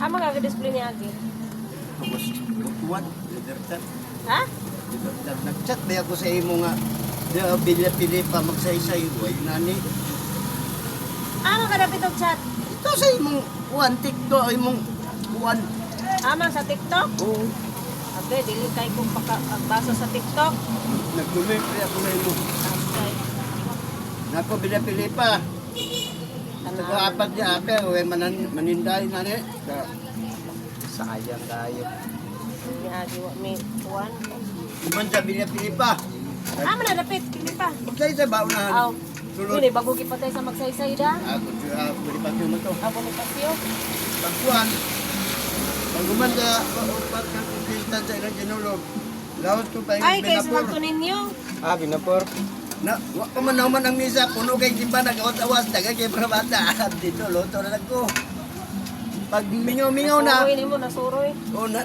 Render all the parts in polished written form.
Magkaka-display niya agi. Tapos, bukuan, libertad. Ha? Libertad. Nag-chat ba ako sa imo nga, pili pa magsaysay, huwag nani. Magkadapit og chat. Ito sa imong kuan, TikTok, imong kuan. Man sa TikTok? Oo. Abe, dili kay kong pagbasa sa TikTok. Nag-comment pa ako na imo. Okay. Nako, pili pa. Ito ko apat niya ate, huwag maninday nani. Sayang tayo. Ni agi wa mi kuan. Kuman sa pili pa. Manadapit, pili pa. Magsaysay ba unahan? Aw. Sulod. Dili bago gipatay sa magsaysay da. Ako, pili mo to. Ako ni Pasio. Pagkuhan, pag-uman sa pagkakikitan sa ilang ginulog, laos ko pa Ay, yung kay binapor. sa ninyo. Binapor. Na, wa ko man naman ang misa, puno kay simba, nag-awas, daga kay mga bata. Dito, loto na lang ko. Pag mingaw-mingaw na, Nasuroy nimo, nasuroy.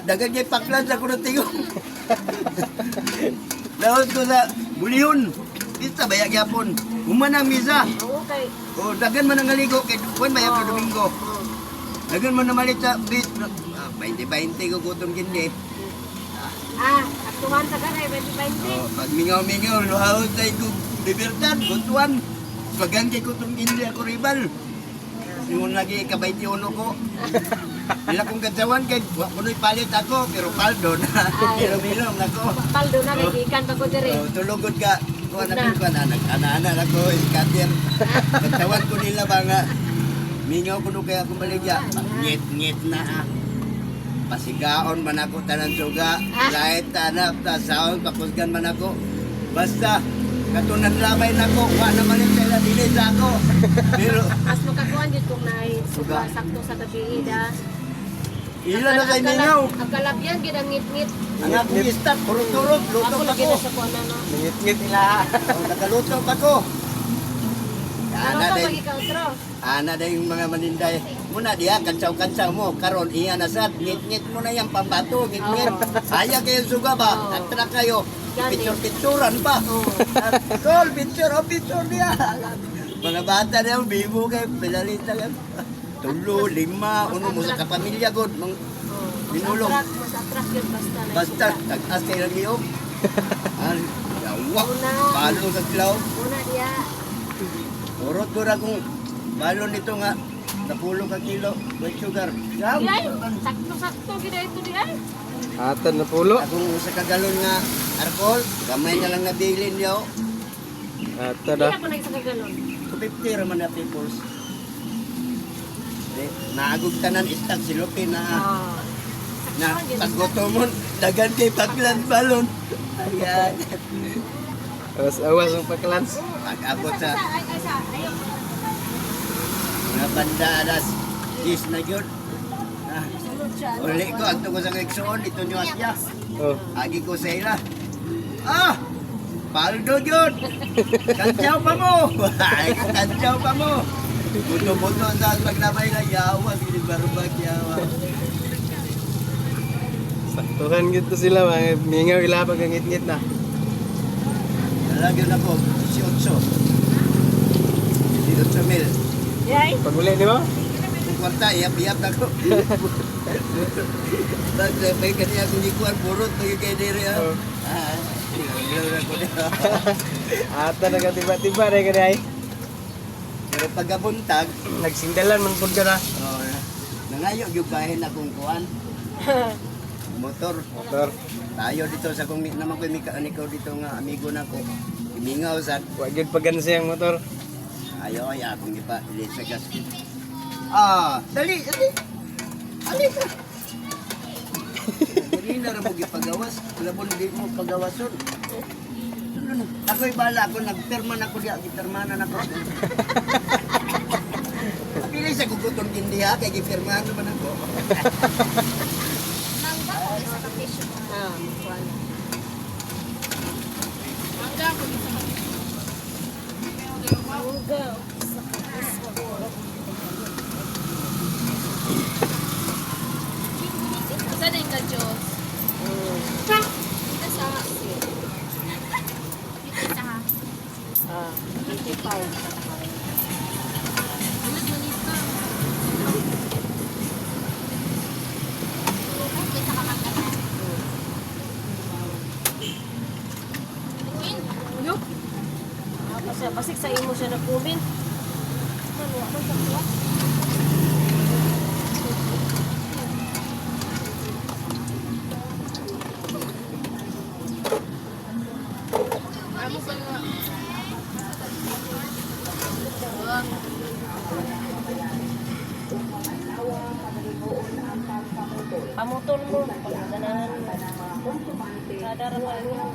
daga kay paklan sa kuno tingong. Laos ko sa bulihon. Kita bayag yapon. Uman ang misa. Oo, kay. Dagan man ang ngaligo, kay Juan bayag na Domingo. Dagan man na malit sa bit. 20-20 ko kutong gindi. Aktuhan sa ganay, 2020. Pag mingaw-mingaw, luhaw tayo ko libertad, kutuan. Pagangkay ko itong hindi ako rival. Yung lagi kabayti uno ko. Bila kong katawan kay kuno'y palit ako, pero paldo na. Milom-milom na ko. Paldo na, nagikan pa ko diri. Tulugod ka. Kuha na ko ka na, nag-ana-ana na ko, ikatir. Katawan ko nila ba nga. Mingaw ko kaya akong baligya. Ngit-ngit na pasigaon man ako tanan suga, lahit tanap, tasaon, pakusgan man ako. Basta, katunan lamay na ko, wa naman yung sila dinis ako. Pero, As makakuan dito kung naay suga sakto sa tabi ida. ilan na kay mingaw. Ang kalabyan gid ang ngit-ngit. Ang akong istat, purot-turot, luto Ako pa lagi ko. na sa kuan na no. Ngit-ngit nila. Nagaluto pa ko. Ano Ana ka day, mag-ikautro? ana day yung mga maninday. Muna diya, kansaw-kansaw mo. Karon iya na sad, ngit-ngit mo na yung pambato, ngit-ngit. Sayang kayo suga ba? Oo. Attra kayo. Picture-picturean pa. Call, picture dia. Mga bata na yung bibo kayo, pinalita lang. Tulo, lima, uno mo sa kapamilya god. Binulong. Mas attract yun basta. na Basta, suga. tag-as kayo lang iyo. Yawa, Una. palo sa klaw. Una diya. Urot ko na kung balo nito nga. Napulo ka kilo, white sugar. Yaw. Ay, sakto-sakto gid ito di ay. Atan na pulo. Akong sa kagalon nga alcohol, gamay na lang nabilin yo. Atan Hindi na. ako nagsagagalon. 250 raman na peoples. Naagog tanan istak si Lupi na na paggoto mo, dagan kay Paglan balon. Ayan. Awas-awas ang pagkalans. Pag-abot sa Ay, sa. Ayaw. mga banda alas 10 na yun. Sulod siya. Uli ko, ang ko sa keksoon, ito nyo asya. Oh. Agi ko sa ila. Paldo yun! Kantsaw pa mo! Ay, kantsaw pa mo! Buto-buto ang dahil maglamay na yawa, binibarbag yawa. Saktuhan gitu sila. Mga mingaw ilapag ang ngit-ngit na. Nalagyan ako, 18. 18 mil. Yay. Pag-uli, di ba? Kung kwarta, iyap-iyap na ko. Tapos, may kanya akong ikuan, purot, magigay diri. Oh. Ilaw na ko niya. Atan na katiba-tiba na kanay. Pero pagkabuntag, Nagsindalan man pud ka na. nangayo yung bahin akong kuan. Motor. Motor. Tayo dito sa kung naman ko mekaniko dito nga amigo na ko. Imingaw sa Wa gyud pagansi ang motor. ayaw ay akong ipa ilit sa gasket. Dali. Ali ka. Dali na rin mo gipagawas. Wala mo hindi mo pagawason. Ako'y bala ako, nagperman ako diya, gipirmanan ako. Pili sa gugutong hindi ha, kaya gipirmahan naman ako. Kuan. Mangga. Isa din ka, Diyos. Dito sa... Dito sa... 85. siya, basig sa imo siya nag-comment. Ano, ako sa tuwa. Amo ba nga? Pamutol mo, pagdanahan mo. Kada raman mo.